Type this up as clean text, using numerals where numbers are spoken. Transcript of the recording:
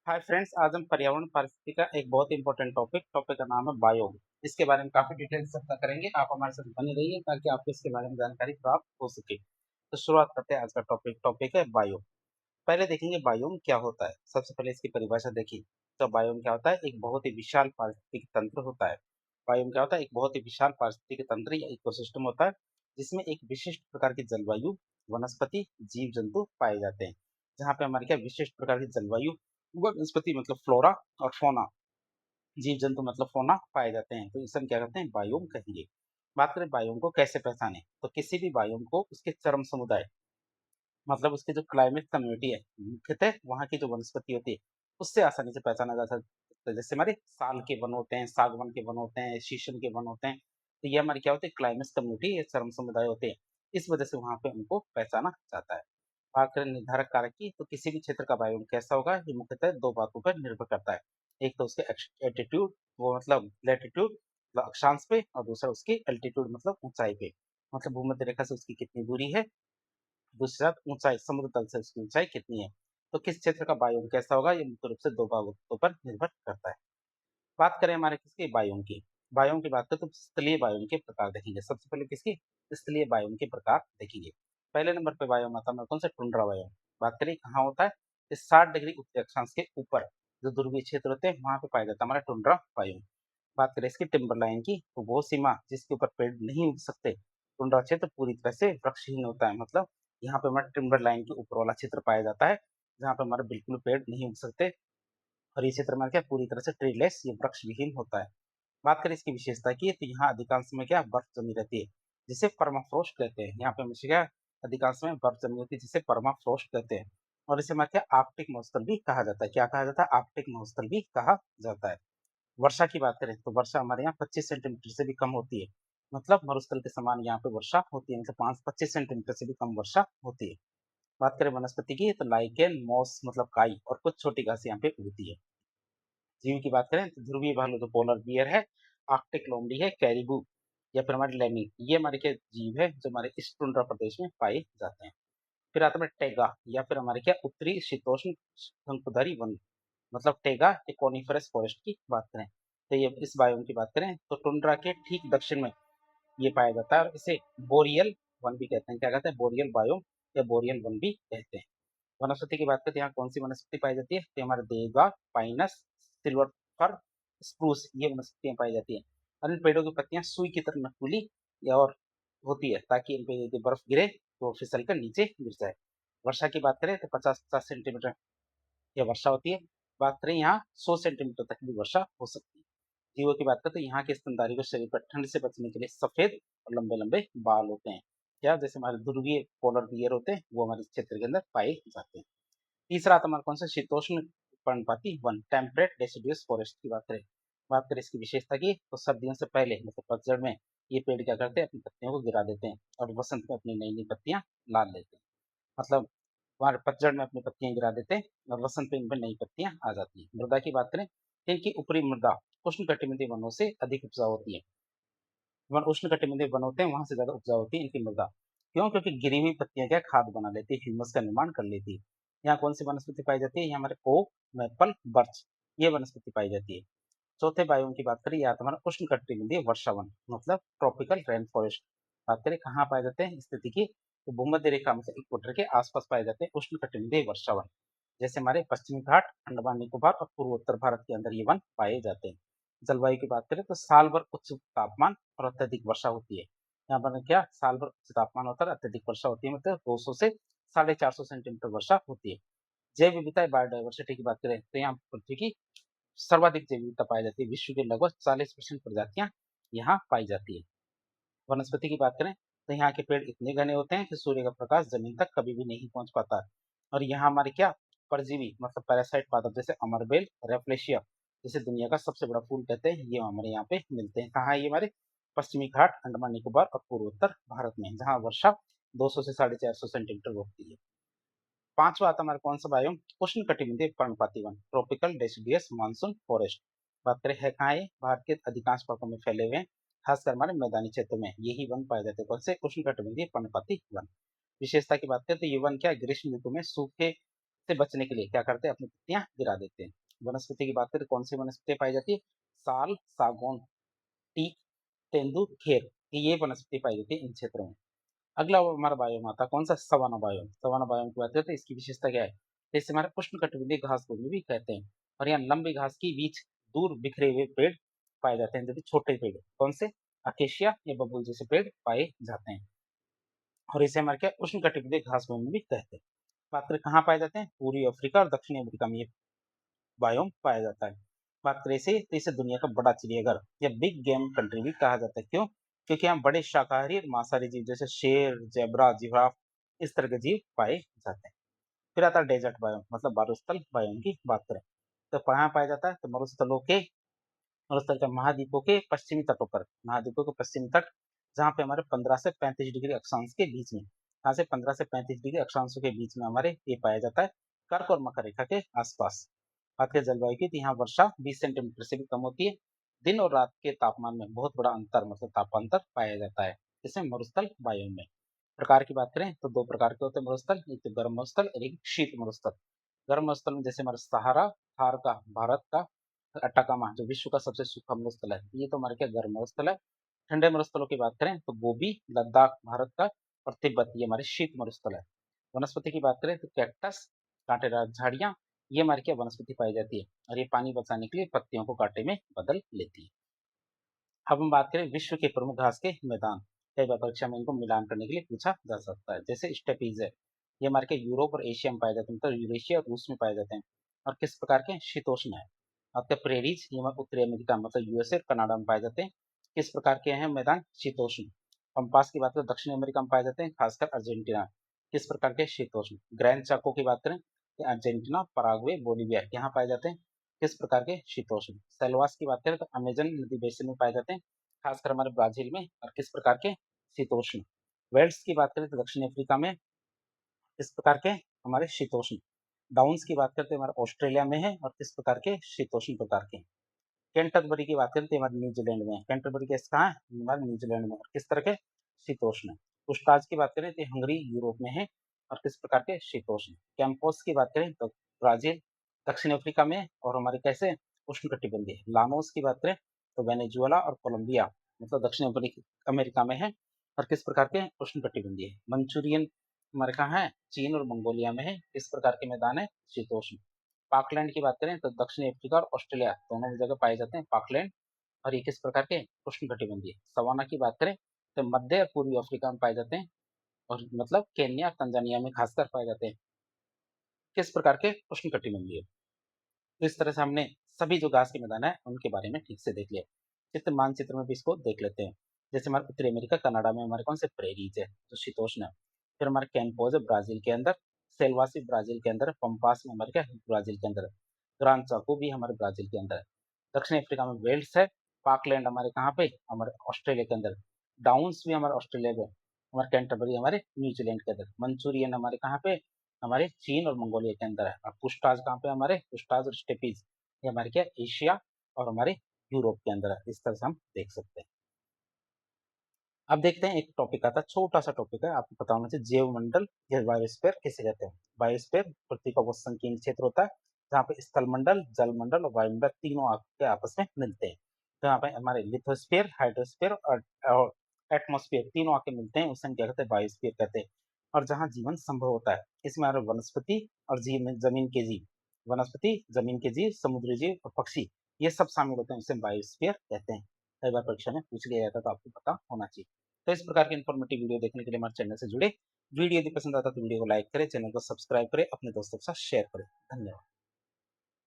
Hi friends, आज हम पर्यावरण पारिस्थितिकी का एक बहुत इंपॉर्टेंट टॉपिक का नाम है बायोम। इसके बारे में काफी डिटेल से चर्चा करेंगे। आप हमारे साथ बने रहिए ताकि आपको इसके बारे में जानकारी प्राप्त हो सके। तो शुरुआत करते हैं। आज का टॉपिक है बायोम। पहले देखेंगे बायोम क्या होता है। सबसे पहले इसकी परिभाषा देखिए। तो बायोम क्या होता है? एक बहुत ही विशाल पारिस्थितिकी तंत्र होता है। बायोम क्या होता है? एक बहुत ही विशाल पारिस्थितिकी तंत्र या इकोसिस्टम होता है, जिसमें एक विशिष्ट प्रकार की जलवायु, वनस्पति, जीव जंतु पाए जाते हैं। जहाँ पे हमारे क्या विशिष्ट प्रकार की जलवायु, वनस्पति मतलब फ्लोरा और फोना, जीव जंतु मतलब फोना पाए जाते हैं। तो इसे हम क्या कहते हैं? बायोम कहेंगे। बात करें बायोम को कैसे पहचाने, तो किसी भी बायोम को उसके चरम समुदाय मतलब उसके जो क्लाइमेट कम्युनिटी है, मुख्यतः वहाँ की जो वनस्पति होती है, उससे आसानी से पहचाना जा सकता है। जैसे हमारे साल के वन होते हैं, सागवन के वन होते हैं, शीशम के वन होते हैं। तो ये हमारे क्या होते हैं? क्लाइमेट कम्युनिटी, ये चरम समुदाय होते हैं। इस वजह से वहाँ पे उनको पहचाना जाता है। बात करें निर्धारक कारक की, तो किसी भी क्षेत्र का बायोम कैसा होगा, ये मुख्यतः दो बातों पर निर्भर करता है। एक तो उसके एल्टीट्यूड, वो मतलब लैटिट्यूड मतलब अक्षांश पे, और दूसरा उसकी एल्टीट्यूड मतलब ऊंचाई पे, मतलब भूमध्य रेखा से उसकी कितनी दूरी है। दूसरा ऊंचाई, समुद्र तल से उसकी ऊंचाई कितनी है। तो किस क्षेत्र का बायोम कैसा होगा, ये मुख्य रूप से दो बातों पर निर्भर करता है। बात करें हमारे किसकी बायोम की, बायोम की बात करें तो स्थलीय बायोम के प्रकार देखेंगे। सबसे पहले किसकी? स्थलीय बायोम के प्रकार देखेंगे। पहले नंबर पे बायोम आता है कौन सा? Tundra biome. बात करें कहाँ होता है? इस 60 डिग्री उत्तरी अक्षांश के ऊपर जो ध्रुवीय क्षेत्र होते हैं, वहां पे पाया जाता है हमारा टुंड्रा बायोम। बात करें इसकी टिम्बरलाइन की, तो वो सीमा जिसके ऊपर पेड़ नहीं उग सकते, टुंड्रा क्षेत्र पूरी तरह से वृक्षहीन होता है। मतलब यहाँ पे हमारा टिम्बरलाइन के ऊपर वाला क्षेत्र पाया जाता है, जहाँ पे हमारे बिल्कुल पेड़ नहीं उग सकते। और ये क्षेत्र हमारा क्या पूरी तरह से ट्रीलेस, ये वृक्ष विहीन होता है। बात करें इसकी विशेषता की, तो यहाँ अधिकांश समय क्या बर्फ जमी रहती है, जिसे परमाफ्रोस्ट कहते हैं। यहाँ पे हमेशा क्या अधिकांश समय बर्फ जमी होती है, जिसे परमाफ्रोस्ट कहते हैं। और इसे हमारे क्या आर्कटिक महोत्सव भी कहा जाता है। क्या कहा जाता है? आर्कटिक महोत्सव भी कहा जाता है। वर्षा की बात करें तो वर्षा हमारे यहाँ 25 सेंटीमीटर से भी कम होती है। मतलब मरुस्थल के समान यहाँ पे वर्षा होती है, मतलब 5-25 सेंटीमीटर से भी कम वर्षा होती है। बात करें वनस्पति की, तो लाइकेन, मॉस मतलब काई और कुछ छोटी घास यहाँ पे उगती है। जीव की बात करें तो ध्रुवीय भालू जो पोलर बियर है, आर्कटिक लोमड़ी है, कैरिबू या फिर हमारे लेमी, ये हमारे क्या जीव है जो हमारे इस टुंड्रा प्रदेश में पाए जाते हैं। फिर आता है टेगा या फिर हमारे क्या उत्तरी शीतोष्ण शंकुधारी वन, मतलब टेगा एक कॉनिफरस फॉरेस्ट की बात करें तो ये इस बायोम की बात करें तो टुंड्रा के ठीक दक्षिण में ये पाया जाता है, और इसे बोरियल वन भी कहते हैं। क्या कहते हैं? बोरियल बायोम या बोरियल वन भी कहते हैं। वनस्पति की बात करें तो यहाँ कौन सी वनस्पति पाई जाती है? तो हमारे देवदार, पाइनस, सिल्वर फर, स्प्रूस, ये वनस्पतियां पाई जाती है। और इन पेड़ों की पत्तियां सुई की तरह नकुली या और होती है, ताकि इन पे यदि बर्फ गिरे तो फिसल कर नीचे गिर जाए। वर्षा की बात करें तो 50-50 सेंटीमीटर ये वर्षा होती है। बात करें यहाँ 100 सेंटीमीटर तक भी वर्षा हो सकती है। जीवों की बात करें तो यहाँ के स्तनधारी को शरीर पर ठंड से बचने के लिए सफेद और लंबे लंबे बाल होते हैं। क्या जैसे हमारे ध्रुवीय पोलर बियर होते हैं, वो हमारे क्षेत्र के अंदर पाए जाते हैं। तीसरा आता हमारा कौन सा? शीतोष्ण पर्णपाती वन, टेम्परेट डेसिडुअस फॉरेस्ट की बात करें इसकी विशेषता की, तो सर्दियों से पहले मतलब पतझड़ में ये पेड़ क्या करते हैं? अपनी पत्तियों को गिरा देते हैं और वसंत में अपनी नई नई पत्तियां ला लेते हैं। मतलब हमारे पतझड़ में अपनी पत्तियां गिरा देते हैं और वसंत में इन पर नई पत्तियां आ जाती हैं। मृदा की बात करें तो इनकी ऊपरी मृदा उष्णकटिबंधीय वनों से अधिक उपजाऊ होती है। वन उष्णकटिबंधीय वन होते हैं, वहां से ज्यादा उपजाऊ होती है इनकी मृदा। क्यों? क्योंकि गिरी हुई पत्तियां क्या खाद बना लेती है, ह्यूमस का निर्माण कर लेती है। यहाँ कौन सी वनस्पति पाई जाती है? यहाँ हमारे ओक, मैपल, बर्च, ये वनस्पति पाई जाती है। चौथे बायोम की बात करें, या तो हमारा उष्णकटिबंधीय वर्षावन मतलब ट्रॉपिकल रेन फॉरेस्ट। बात करें कहाँ पाए जाते हैं स्थिति की, तो भूमध्य रेखा में से इक्वेटर के आसपास पाए जाते हैं उष्णकटिबंधीय वर्षावन। जैसे हमारे पश्चिमी घाट, अंडमान निकोबार और पूर्वोत्तर भारत के अंदर ये वन पाए जाते हैं। जलवायु की बात करें तो साल भर उच्च तापमान और अत्यधिक वर्षा होती है। यहाँ पर क्या साल भर उच्च तापमान होता है, अत्यधिक वर्षा होती है, मतलब 200 से 450 सेंटीमीटर वर्षा होती है। जैव विविधता बायोडाइवर्सिटी की बात करें तो यहाँ पृथ्वी की सर्वाधिक जैव विविधता पाई जाती है। विश्व की लगभग 40% प्रजातियां यहाँ पाई जाती है। वनस्पति की बात करें तो यहाँ के पेड़ इतने घने होते हैं कि सूर्य का प्रकाश जमीन तक कभी भी नहीं पहुंच पाता। और यहाँ हमारे क्या परजीवी मतलब पैरासाइट पादप जैसे अमरबेल, रेफ्लेशिया, जिसे दुनिया का सबसे बड़ा फूल कहते हैं, ये हमारे यहाँ पे मिलते हैं। कहाँ है ये? हमारे पश्चिमी घाट, अंडमान निकोबार और पूर्वोत्तर भारत में, जहाँ वर्षा 200 से 450 सेंटीमीटर होती है। पांचवा आता हमारा कौन सा बायोम? उष्ण कटिबंधीय पर्णपाती one, tropical deciduous monsoon forest. बात करें है कहाँ? ये भारत के अधिकांश भागों में फैले हुए हैं, खासकर हमारे मैदानी क्षेत्रों में यही वन पाए जाते हैं। कौन से? उष्ण कटिबंधीय पर्णपाती वन। विशेषता की बात करें तो ये वन क्या ग्रीष्म ऋतु में सूखे से बचने के लिए क्या करते हैं, अपनी पत्तियां गिरा देते हैं। वनस्पति की बात करें, कौन सी वनस्पति पाई जाती है? साल, सागौन, टीक, तेंदू, खेर, ये वनस्पति पाई जाती है इन क्षेत्रों में। अगला वो हमारा बायोम आता है, कौन सा? Savanna biome. सवाना बायोम की बात करते हैं, इसकी विशेषता क्या है? तो इसे हमारे उष्णकटिबंधीय घास को भी कहते हैं। और यहाँ लंबी घास की बीच दूर बिखरे हुए पेड़ पाए जाते हैं, जो कि छोटे पेड़, कौन से? अकेशिया या बबूल जैसे पेड़ पाए जाते हैं। और इसे हमारे क्या, उष्णकटिबंधीय घास भूमि भी कहते हैं। बात करें कहाँ पाए जाते हैं? पूर्वी अफ्रीका और दक्षिणी अमेरिका में ये बायोम पाया जाता है। बात करें इसे, तो इसे दुनिया का बड़ा चिड़ियाघर या बिग गेम कंट्री भी कहा जाता है। क्यों? क्योंकि यहाँ बड़े शाकाहारी और मांसाहारी जीव जैसे शेर, जेब्रा, जिराफ, इस तरह के जीव पाए जाते हैं। फिर आता है डेजर्ट बायोम, मतलब मरुस्थल बायोम की बात करें तो कहाँ पाया जाता है? तो मरुस्थल के महाद्वीपों के पश्चिमी तटों पर, महाद्वीपों के पश्चिमी तट, जहाँ पे हमारे 15 से 35 डिग्री अक्षांश के बीच में, यहाँ से 15 से 35 डिग्री अक्षांशों के बीच में हमारे ये पाया जाता है, कर्क और मकर रेखा के आसपास। बात करें जलवायु की, तो यहाँ वर्षा 20 सेंटीमीटर से भी कम होती है। दिन और रात के तापमान में बहुत बड़ा अंतर, मतलब तापांतर पाया जाता है इसमें मरुस्थल बायोम में। प्रकार की बात करें तो दो प्रकार के होते हैं मरुस्थल, एक तो गर्म मरुस्थल और एक शीत मरुस्थल। गर्म मरुस्थल में जैसे हमारा सहारा, थार का, भारत का अटाकामा, जो विश्व का सबसे सूखा मरुस्थल है, ये तो हमारे क्या गर्म मरुस्थल है। ठंडे मरुस्थलों की बात करें तो गोबी, लद्दाख भारत का, और तिब्बत ये हमारे शीत मरुस्थल है। वनस्पति की बात करें तो कैक्टस, कांटेदार झाड़ियां, ये हमारी क्या वनस्पति पाई जाती है, और ये पानी बचाने के लिए पत्तियों को कांटे में बदल लेती है। अब हम बात करें विश्व के प्रमुख घास के मैदान, कई बार परीक्षा में इनको मिलान करने के लिए पूछा जा सकता है। जैसे स्टेपीज है, ये हमारे के यूरोप और एशिया में पाए जाते हैं, मतलब यूरेशिया और रूस में पाए जाते हैं। और किस प्रकार के? शीतोष्ण है। आपके प्रेरीज, ये हमारे उत्तरी अमेरिका, मतलब यूएसए और कनाडा में पाए जाते हैं। किस प्रकार के हैं मैदान? शीतोष्ण। पंपास की बात करें दक्षिण अमेरिका में पाए जाते हैं, खासकर अर्जेंटीना। किस प्रकार के? शीतोष्ण। ग्रैंड चाको की बात करें तो अर्जेंटीना, पराग्वे, बोलीविया, यहाँ पाए जाते हैं। किस प्रकार के? शीतोष्ण। सेलवास की बात करें तो अमेजन नदी बेसिन में पाए जाते हैं, खासकर हमारे ब्राजील में। और किस प्रकार के? शीतोष्ण। वेल्स की बात करें तो दक्षिण अफ्रीका में, किस प्रकार के? हमारे शीतोष्ण। डाउन्स की बात करते हैं हमारे ऑस्ट्रेलिया में है, और किस प्रकार के? शीतोष्ण प्रकार के। कैंटरबरी की बात करते हैं हमारे न्यूजीलैंड में, कैंटरबरी के कहाँ है? हमारे न्यूजीलैंड में, और किस तरह के? शीतोष्ण। पुस्ताज की बात करें तो हंगरी यूरोप में है, और किस प्रकार के? शीतोष्ण। कैंपोस की बात करें तो ब्राजील, दक्षिण अफ्रीका में, और हमारे कैसे? उष्णकटिबंधीय। लानोस की बात करें तो वेनेजुएला और कोलंबिया, मतलब दक्षिण अमेरिका में है, और किस प्रकार के? उष्णकटिबंधीय। मंचूरियन हमारे कहाँ है? चीन और मंगोलिया में है, किस प्रकार के मैदान है? शीतोष्ण। पाकलैंड की बात करें तो दक्षिणी अफ्रीका और ऑस्ट्रेलिया दोनों जगह पाए जाते हैं पाकलैंड, और ये किस प्रकार के? उष्णकटिबंधीय। सवाना की बात करें तो मध्य और पूर्वी अफ्रीका में पाए जाते हैं, और मतलब केन्या, तंजानिया में खासकर पाए जाते हैं। किस प्रकार के? उष्णकटिबंधीय। तो इस तरह से हमने सभी जो घास के मैदान है उनके बारे में ठीक से देख लिया। चित्र मानचित्र में भी इसको देख लेते हैं। जैसे हमारे उत्तरी अमेरिका, कनाडा में हमारे कौन से? प्रेरीज है, जो शीतोष्ण है। फिर हमारे कैंपोज है ब्राजील के अंदर, सेल्वासी ब्राजील के अंदर, पंपास में हमारे क्या है? ब्राजील के अंदर है। ग्रांड चाको भी हमारे ब्राजील के अंदर है। दक्षिण अफ्रीका में वेल्स है। पाकलैंड हमारे कहाँ पे? हमारे ऑस्ट्रेलिया के अंदर। डाउन्स भी हमारे ऑस्ट्रेलिया में। हमारे कैंटरबरी हमारे न्यूजीलैंड के अंदर। मंचूरियन हमारे कहाँ पे? हमारे चीन और मंगोलिया के अंदर है। और पुस्ताज कहाँ पे? हमारे पुस्ताज और स्टेपीज, ये हमारे क्या? एशिया और हमारे यूरोप के अंदर है। इस तरह से हम देख सकते हैं। अब देखते हैं एक टॉपिक आता है, छोटा सा टॉपिक है, आपको पता होना चाहिए, जैव मंडल या बायोस्फीयर किसे कहते हैं। बायोस्फीयर पृथ्वी का वो संकीर्ण क्षेत्र होता है जहाँ पे स्थल मंडल, जल मंडल और वायुमंडल तीनों आपके आपस में मिलते हैं। तो यहाँ पे हमारे लिथोस्फीयर, हाइड्रोस्फीयर और एटमोस्फीयर तीनों आके मिलते हैं, उसे हम क्या कहते हैं? बायोस्फीयर कहते हैं। और जहाँ जीवन संभव होता है, इसमें हमारे वनस्पति और जमीन के जीव, वनस्पति, जमीन के जीव, समुद्री जीव और पक्षी, ये सब शामिल होते हैं, उसे बायोस्फीयर कहते हैं। कई बार परीक्षा में पूछ लिया जाता है, तो आपको पता होना चाहिए। तो इस प्रकार की इन्फॉर्मेटिव वीडियो देखने के लिए हमारे चैनल से जुड़े। वीडियो यदि पसंद आता है तो वीडियो को लाइक करें, चैनल को सब्सक्राइब करें, अपने दोस्तों के साथ शेयर करें। धन्यवाद।